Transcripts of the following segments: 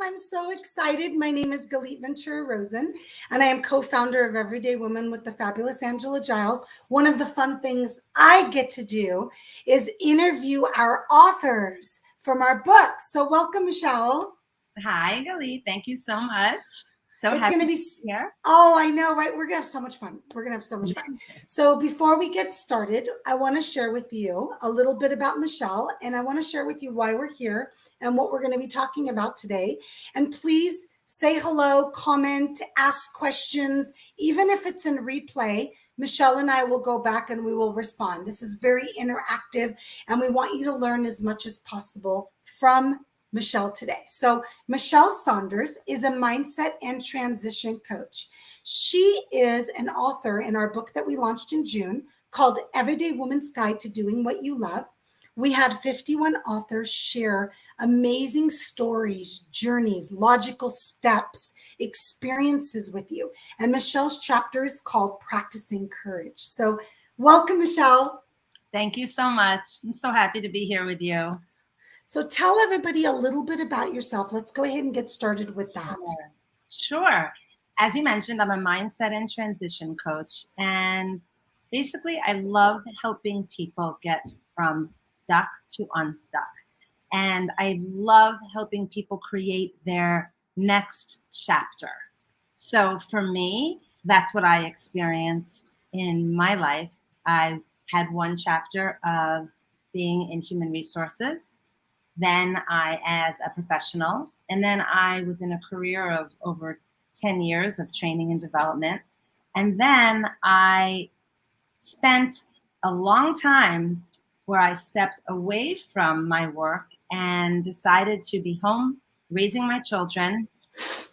I'm so excited. My name is Galit Ventura Rosen, and I am co-founder of Everyday Woman with the fabulous Angela Giles. One of the fun things I get to do is interview our authors from our books. So welcome, Michele. Hi, Galit. Thank you so much. So It's happy going to to be be here. Oh, I know, right? We're going to have so much fun. We're going to have so much fun. So before we get started, I want to share with you a little bit about Michele, and I want to share with you why we're here and what we're going to be talking about today. And please say hello, comment, ask questions, even if it's in replay. Michele and I will go back and we will respond. This is very interactive, and we want you to learn as much as possible from Michele today. So Michele Saunders is a mindset and transition coach. She is an author in our book that we launched in June called Everyday Woman's Guide to Doing What You Love. We had 51 authors share amazing stories, journeys, logical steps, experiences with you. And Michele's chapter is called Practicing Courage. So welcome, Michele. Thank you so much. I'm so happy to be here with you. So tell everybody a little bit about yourself. Let's go ahead and get started with that. Sure. As you mentioned, I'm a mindset and transition coach. And basically, I love helping people get from stuck to unstuck. And I love helping people create their next chapter. So for me, that's what I experienced in my life. I had one chapter of being in human resources. Then as a professional, and then I was in a career of over 10 years of training and development. And then I spent a long time where I stepped away from my work and decided to be home raising my children.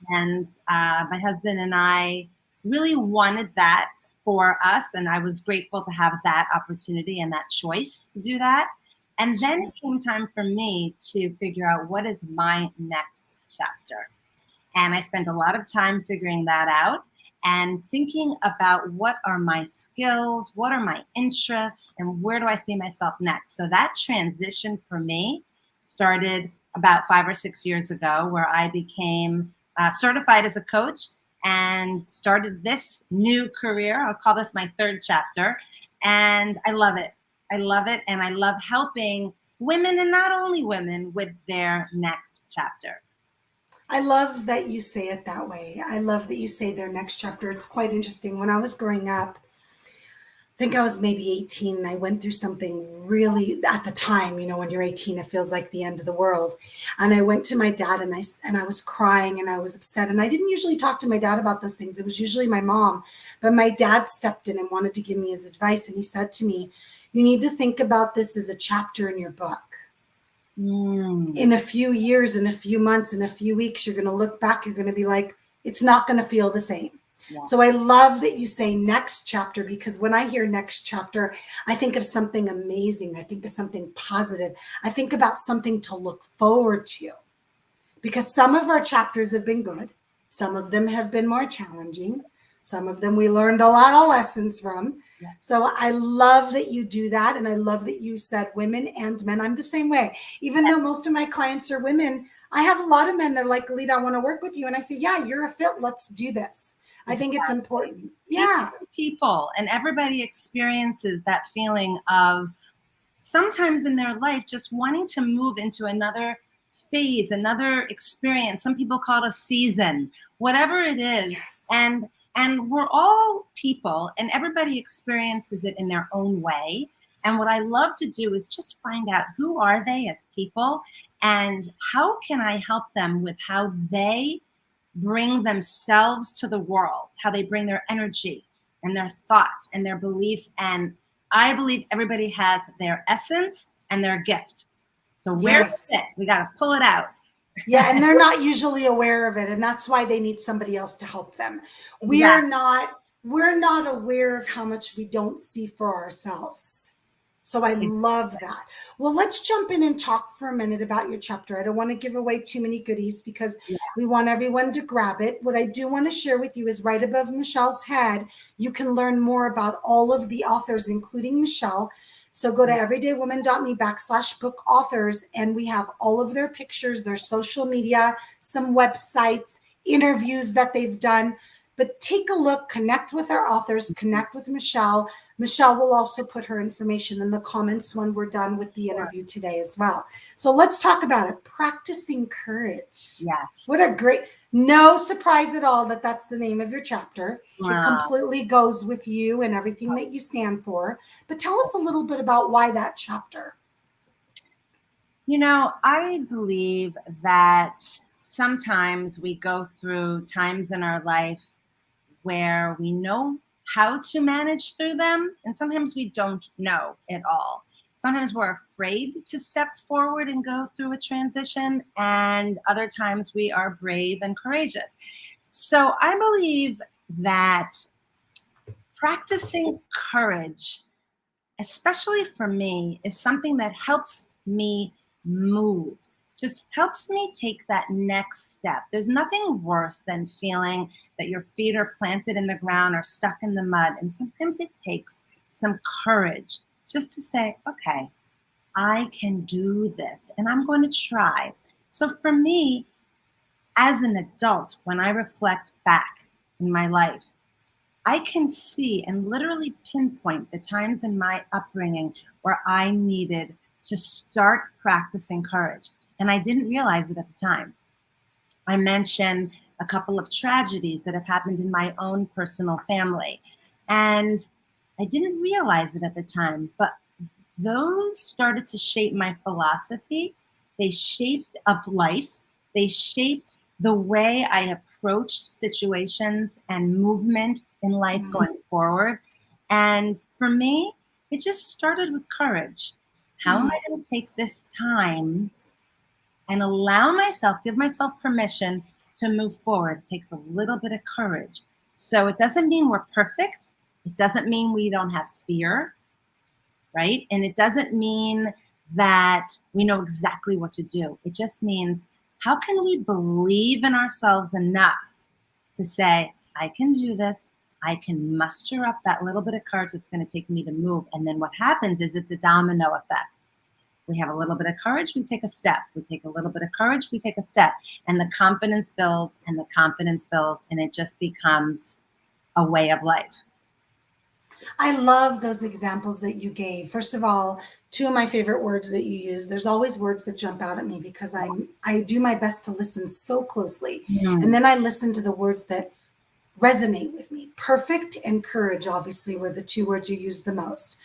And my husband and I really wanted that for us. And I was grateful to have that opportunity and that choice to do that. And then it came time for me to figure out what is my next chapter. And I spent a lot of time figuring that out and thinking about what are my skills, what are my interests, and where do I see myself next. So that transition for me started about 5 or 6 years ago, where I became certified as a coach and started this new career. I'll call this my third chapter. And I love it. I love it, and I love helping women, and not only women, with their next chapter. I love that you say it that way. I love that you say their next chapter. It's quite interesting. When I was growing up, I think I was maybe 18, and I went through something really, at the time, when you're 18, it feels like the end of the world. And I went to my dad, and I was crying, and I was upset. And I didn't usually talk to my dad about those things. It was usually my mom. But my dad stepped in and wanted to give me his advice. And he said to me, you need to think about this as a chapter in your book. In a few years, in a few months, in a few weeks, you're going to look back, you're going to be like, it's not going to feel the same. Yeah. So I love that you say next chapter, because when I hear next chapter, I think of something amazing. I think of something positive. I think about something to look forward to, because some of our chapters have been good. Some of them have been more challenging. Some of them we learned a lot of lessons from. Yeah. So I love that you do that. And I love that you said women and men. I'm the same way. Even though most of my clients are women, I have a lot of men that are like, Lita, I want to work with you. And I say, yeah, you're a fit. Let's do this. I think it's important. Yeah. People, and everybody experiences that feeling of sometimes in their life just wanting to move into another phase, another experience. Some people call it a season, whatever it is. Yes. And we're all people, and everybody experiences it in their own way. And what I love to do is just find out, who are they as people, and how can I help them with how they bring themselves to the world, how they bring their energy and their thoughts and their beliefs. And I believe everybody has their essence and their gift. So where is it? We got to pull it out. Yeah, and they're not usually aware of it, and that's why they need somebody else to help them. We're not aware of how much we don't see for ourselves. So I love that. Well, let's jump in and talk for a minute about your chapter. I don't want to give away too many goodies, because we want everyone to grab it. What I do want to share with you is right above Michele's head, you can learn more about all of the authors, including Michele. So go to everydaywoman.me/book authors, and we have all of their pictures, their social media, some websites, interviews that they've done. But take a look, connect with our authors, connect with Michele. Michele will also put her information in the comments when we're done with the interview today as well. So let's talk about it. Practicing courage. Yes. What a great, no surprise at all that that's the name of your chapter. Wow. It completely goes with you and everything that you stand for. But tell us a little bit about why that chapter. You know, I believe that sometimes we go through times in our life where we know how to manage through them, and sometimes we don't know at all. Sometimes we're afraid to step forward and go through a transition, and other times we are brave and courageous. So I believe that practicing courage, especially for me, is something that helps me move, just helps me take that next step. There's nothing worse than feeling that your feet are planted in the ground or stuck in the mud. And sometimes it takes some courage just to say, okay, I can do this and I'm going to try. So for me, as an adult, when I reflect back in my life, I can see and literally pinpoint the times in my upbringing where I needed to start practicing courage. And I didn't realize it at the time. I mentioned a couple of tragedies that have happened in my own personal family. And I didn't realize it at the time, but those started to shape my philosophy. They shaped of life. They shaped the way I approached situations and movement in life going forward. And for me, it just started with courage. How am I going to take this time and allow myself, give myself permission to move forward? It takes a little bit of courage. So it doesn't mean we're perfect. It doesn't mean we don't have fear, right? And it doesn't mean that we know exactly what to do. It just means, how can we believe in ourselves enough to say, I can do this. I can muster up that little bit of courage that's going to take me to move. And then what happens is it's a domino effect. We have a little bit of courage, we take a step. We take a little bit of courage, we take a step. And the confidence builds and the confidence builds, and it just becomes a way of life. I love those examples that you gave. First of all, two of my favorite words that you use. There's always words that jump out at me because I do my best to listen so closely. And then I listen to the words that resonate with me. Perfect and courage, obviously, were the two words you used the most.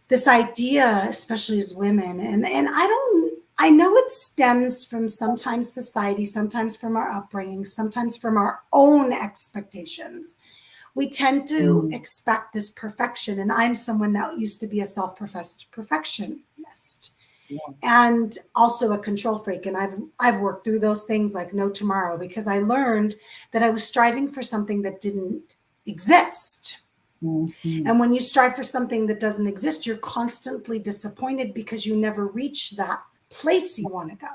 This idea, especially as women, and I know it stems from sometimes society, sometimes from our upbringing, sometimes from our own expectations. We tend to expect this perfection. And I'm someone that used to be a self-professed perfectionist and also a control freak. And I've worked through those things like no tomorrow, because I learned that I was striving for something that didn't exist. And when you strive for something that doesn't exist, you're constantly disappointed because you never reach that place you want to go.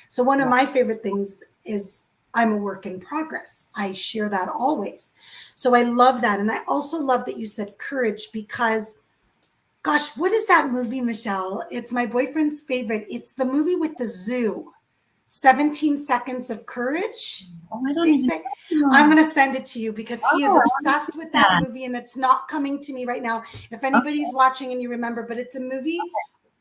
So one of my favorite things is I'm a work in progress. I share that always. So I love that. And I also love that you said courage, because gosh, what is that movie, Michele? It's my boyfriend's favorite. It's the movie with the zoo, 17 Seconds of Courage. Oh, I don't even know. I'm going to send it to you because he is obsessed with that movie, and it's not coming to me right now. If anybody's watching and you remember, but it's a movie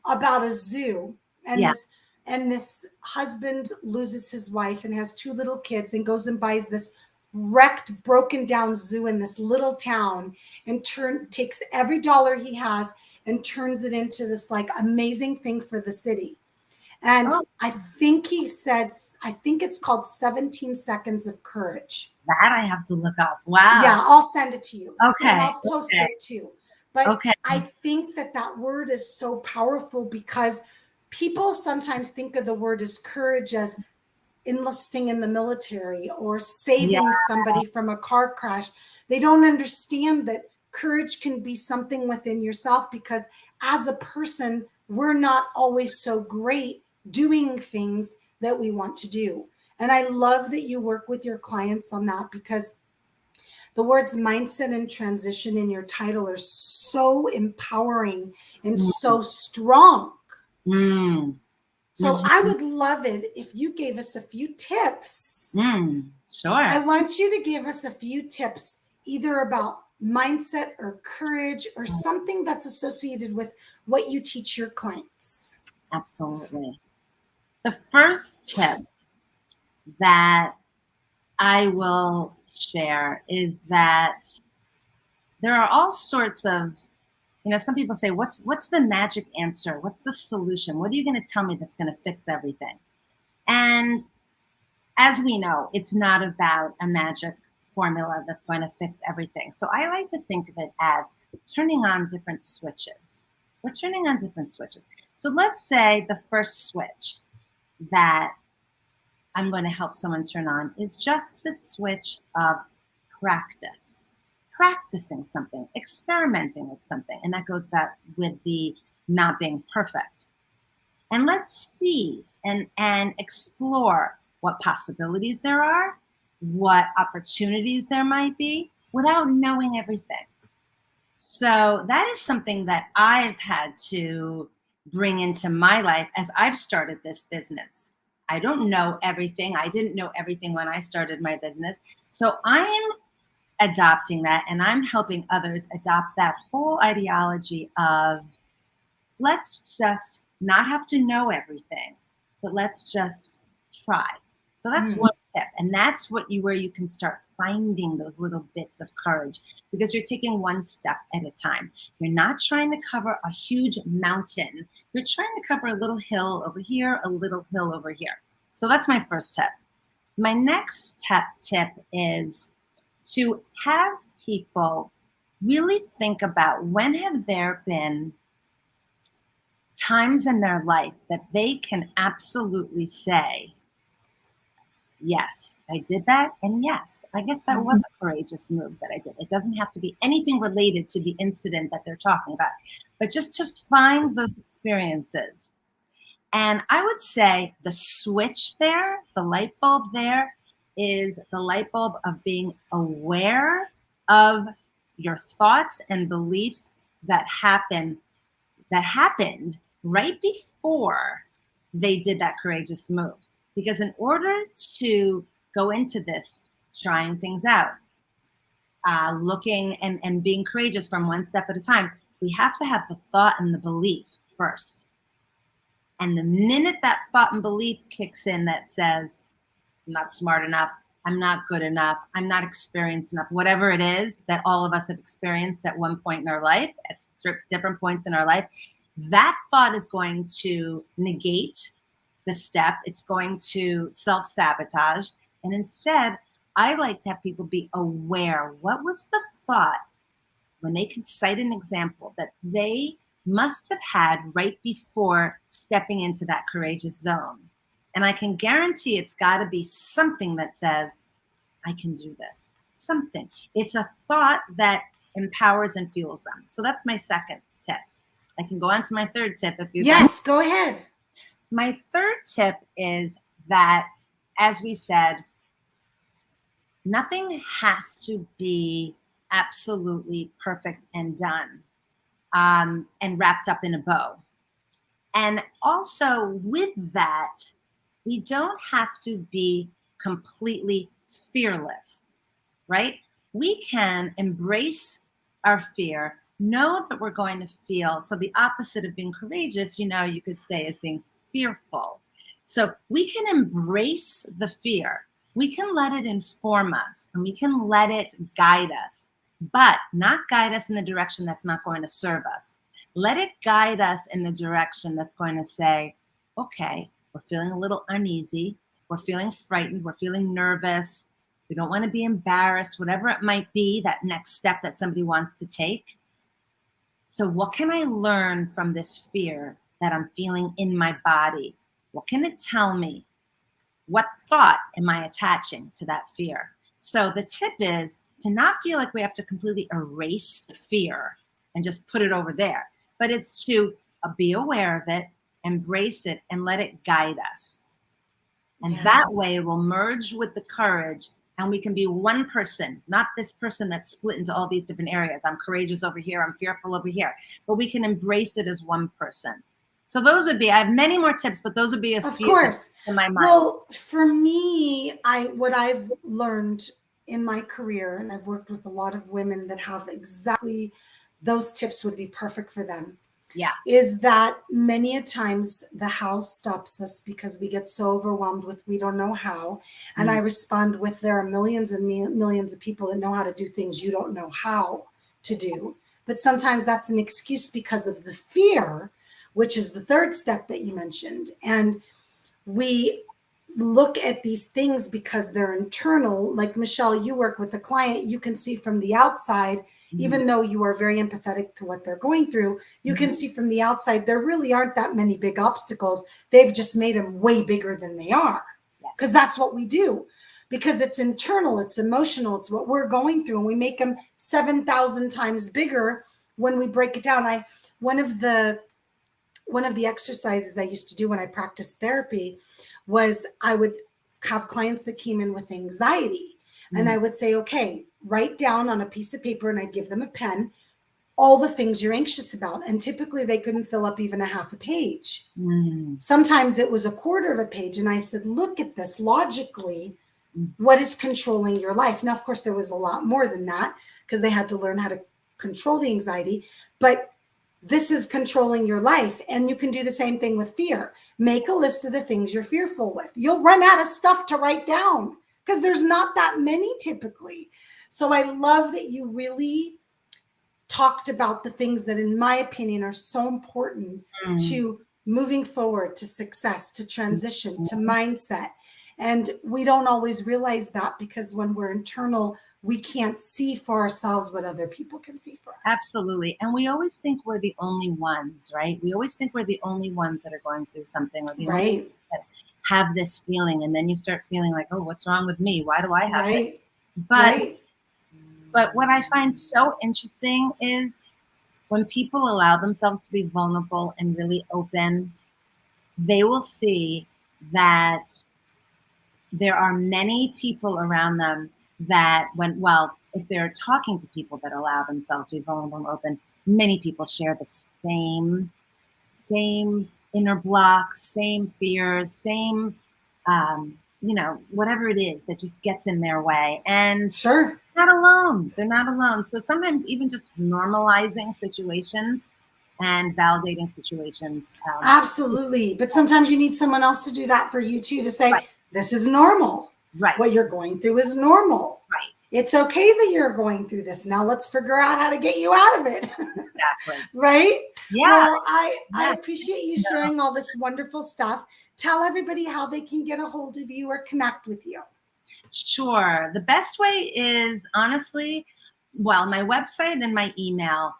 about a zoo, and this husband loses his wife and has two little kids and goes and buys this wrecked, broken down zoo in this little town and takes every dollar he has and turns it into this like amazing thing for the city. And I think it's called 17 Seconds of Courage. That I have to look up. Wow. Yeah, I'll send it to you. Okay. And I'll post it too. But I think that word is so powerful because people sometimes think of the word as courage as enlisting in the military or saving somebody from a car crash. They don't understand that courage can be something within yourself, because as a person, we're not always so great doing things that we want to do. And I love that you work with your clients on that, because The words mindset and transition in your title are so empowering and Mm, so strong. mm, So I mhm, would love it if you gave us a few tips. I sure. want you to give us a few tips, either about mindset or courage or something that's associated with what you teach your clients. Absolutely. The first tip that I will share is that there are all sorts of, some people say, what's the magic answer? What's the solution? What are you going to tell me that's going to fix everything? And as we know, it's not about a magic formula that's going to fix everything. So I like to think of it as turning on different switches. We're turning on different switches. So let's say the first switch that I'm going to help someone turn on is just the switch of practice, practicing something, experimenting with something. And that goes back with the not being perfect. And let's see and explore what possibilities there are, what opportunities there might be without knowing everything. So that is something that I've had to bring into my life as I've started this business. I don't know everything. I didn't know everything when I started my business. So I'm adopting that and I'm helping others adopt that whole ideology of let's just not have to know everything, but let's just try. So that's Mm. one tip. And that's where you can start finding those little bits of courage because you're taking one step at a time. You're not trying to cover a huge mountain. You're trying to cover a little hill over here, a little hill over here. So that's my first tip. My next tip is to have people really think about when have there been times in their life that they can absolutely say, yes, I did that. And yes, I guess that was a courageous move that I did. It doesn't have to be anything related to the incident that they're talking about, but just to find those experiences. And I would say the switch there, the light bulb there, is the light bulb of being aware of your thoughts and beliefs that happened right before they did that courageous move. Because in order to go into this, trying things out, looking and being courageous from one step at a time, we have to have the thought and the belief first. And the minute that thought and belief kicks in that says, I'm not smart enough, I'm not good enough, I'm not experienced enough, whatever it is that all of us have experienced at one point in our life, at different points in our life, that thought is going to negate the step. It's going to self sabotage. And instead, I like to have people be aware what was the thought when they can cite an example that they must have had right before stepping into that courageous zone. And I can guarantee it's got to be something that says, I can do this. Something. It's a thought that empowers and fuels them. So that's my second tip. I can go on to my third tip if you'd like. Yes, go ahead. My third tip is that, as we said, nothing has to be absolutely perfect and done and wrapped up in a bow. And also, with that, we don't have to be completely fearless, right? We can embrace our fear, know that we're going to feel. So, the opposite of being courageous, you could say is being fearful. So, we can embrace the fear, we can let it inform us, and we can let it guide us, but not guide us in the direction that's not going to serve us. Let it guide us in the direction that's going to say, okay, we're feeling a little uneasy. We're feeling frightened. We're feeling nervous. We don't want to be embarrassed, whatever it might be, that next step that somebody wants to take. So, what can I learn from this fear that I'm feeling in my body? What can it tell me? What thought am I attaching to that fear? So, the tip is to not feel like we have to completely erase the fear and just put it over there, but it's to be aware of it, embrace it, and let it guide us. And that Yes. way we'll merge with the courage and we can be one person, not this person that's split into all these different areas. I'm courageous over here, I'm fearful over here, but we can embrace it as one person. So those would be, I have many more tips, but those would be a Of few course. in my mind. Well, for me, what I've learned in my career, and I've worked with a lot of women that have exactly those tips would be perfect for them. Yeah. Is that many a times the how stops us because we get so overwhelmed with we don't know how. And I respond with there are millions and millions of people that know how to do things you don't know how to do. But sometimes that's an excuse because of the fear, which is the third step that you mentioned. And we look at these things because they're internal. Like Michele, you work with a client, you can see from the outside, even though you are very empathetic to what they're going through, you can see from the outside, there really aren't that many big obstacles. They've just made them way bigger than they are. Because that's what we do. Because it's internal, it's emotional, it's what we're going through. And we make them 7,000 times bigger when we break it down. One of the exercises I used to do when I practiced therapy was I would have clients that came in with anxiety. And I would say, okay, write down on a piece of paper, and I'd give them a pen, all the things you're anxious about. And typically they couldn't fill up even a half a page. Sometimes it was a quarter of a page. And I said, look at this logically. What is controlling your life? Now, of course, there was a lot more than that because they had to learn how to control the anxiety. But this is controlling your life. And you can do the same thing with fear. Make a list of the things you're fearful with. You'll run out of stuff to write down because there's not that many typically. So I love that you really talked about the things that, in my opinion, are so important to moving forward, to success, to transition, to mindset. And we don't always realize that because when we're internal, we can't see for ourselves what other people can see for us. Absolutely. And we always think we're the only ones, right? We always think we're the only ones that are going through something, or the only ones that have this feeling. And then you start feeling like, oh, what's wrong with me? Why do I have this? But what I find so interesting is when people allow themselves to be vulnerable and really open, they will see that there are many people around them that if they're talking to people that allow themselves to be vulnerable and open, many people share the same inner blocks, same fears, same, whatever it is that just gets in their way. And sure, not alone. They're not alone. So sometimes even just normalizing situations and validating situations. Absolutely. But sometimes you need someone else to do that for you too, to say, this is normal. What you're going through is normal. It's okay that you're going through this. Now let's figure out how to get you out of it. Exactly. Right? Yeah. Well, I appreciate you sharing all this wonderful stuff. Tell everybody how they can get a hold of you or connect with you. Sure. The best way is honestly, my website and my email.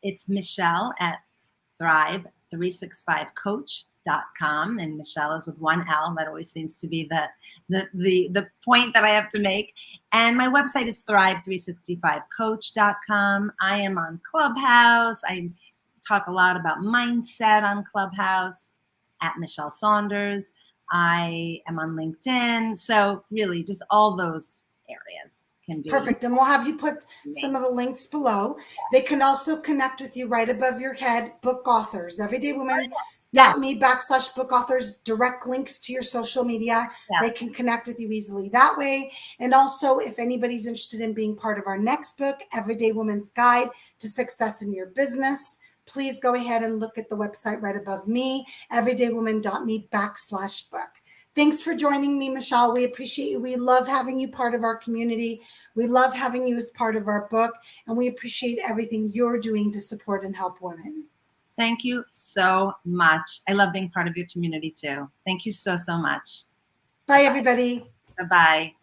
It's Michele at thrive365coach.com, and Michele is with one L. That always seems to be the point that I have to make. And my website is thrive365coach.com. I am on Clubhouse. I talk a lot about mindset on Clubhouse at Michele Saunders. I am on LinkedIn. So really just all those areas can be. Perfect. And we'll have you put some of the links below. Yes. They can also connect with you right above your head, book authors, everydaywoman.me/book authors, direct links to your social media. Yes. They can connect with you easily that way. And also if anybody's interested in being part of our next book, Everyday Woman's Guide to Success in Your Business, please go ahead and look at the website right above me, everydaywoman.me/book. Thanks for joining me, Michele. We appreciate you. We love having you part of our community. We love having you as part of our book, and we appreciate everything you're doing to support and help women. Thank you so much. I love being part of your community too. Thank you so, so much. Bye, everybody. Bye-bye.